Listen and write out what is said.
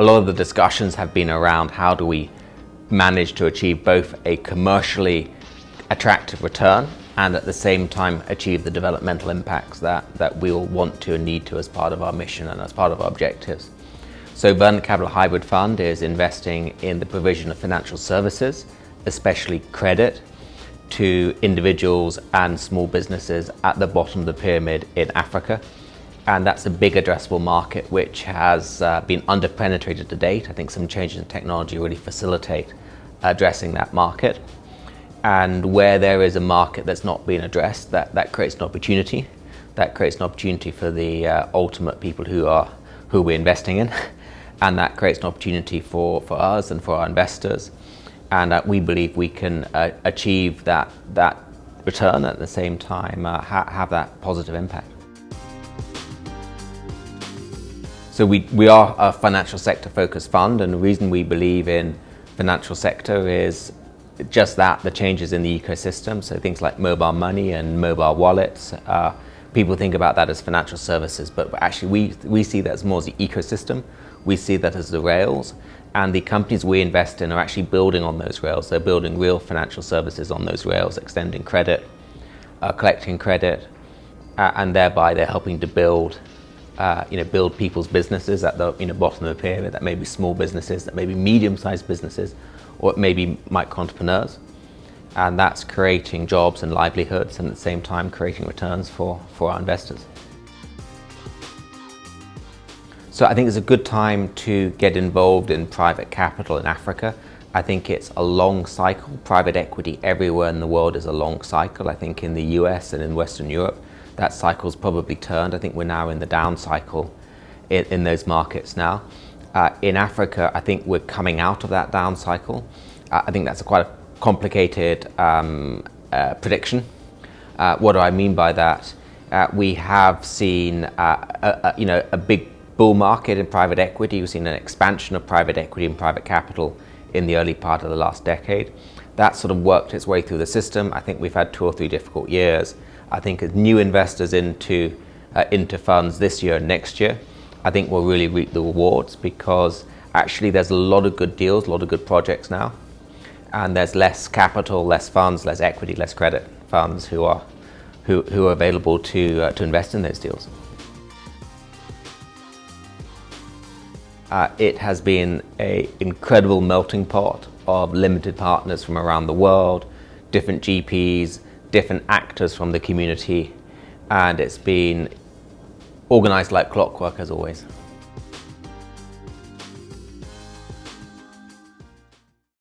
a lot of the discussions have been around how do we manage to achieve both a commercially attractive return and at the same time achieve the developmental impacts that we'll want to and need to as part of our mission and as part of our objectives. So Verdant Capital Hybrid Fund is investing in the provision of financial services, especially credit, to individuals and small businesses at the bottom of the pyramid in Africa. And that's a big addressable market which has been underpenetrated to date. I think some changes in technology really facilitate addressing that market. And where there is a market that's not being addressed, that creates an opportunity. That creates an opportunity for the ultimate people who we're investing in. And that creates an opportunity for us and for our investors. And we believe we can achieve that return at the same time, have that positive impact. So we are a financial sector focused fund, and the reason we believe in financial sector is just that, the changes in the ecosystem. So things like mobile money and mobile wallets. People think about that as financial services, but actually we see that as more as the ecosystem. We see that as the rails, and the companies we invest in are actually building on those rails. They're building real financial services on those rails, extending credit, collecting credit, and thereby they're helping to build people's businesses at the bottom of the pyramid. That may be small businesses, that may be medium-sized businesses, or it may be micro entrepreneurs. And that's creating jobs and livelihoods, and at the same time creating returns for our investors. So I think it's a good time to get involved in private capital in Africa. I think it's a long cycle. Private equity everywhere in the world is a long cycle. I think in the US and in Western Europe, that cycle's probably turned. I think we're now in the down cycle in those markets now. In Africa, I think we're coming out of that down cycle. I think that's quite a complicated prediction. What do I mean by that? We have seen a big bull market in private equity. We've seen an expansion of private equity and private capital in the early part of the last decade. That sort of worked its way through the system. I think we've had 2 or 3 difficult years. I think as new investors into funds this year and next year, I think we'll really reap the rewards, because actually there's a lot of good deals, a lot of good projects now, and there's less capital, less funds, less equity, less credit funds who are available to invest in those deals. It has been an incredible melting pot of limited partners from around the world, different GPs, different actors from the community, and it's been organized like clockwork as always.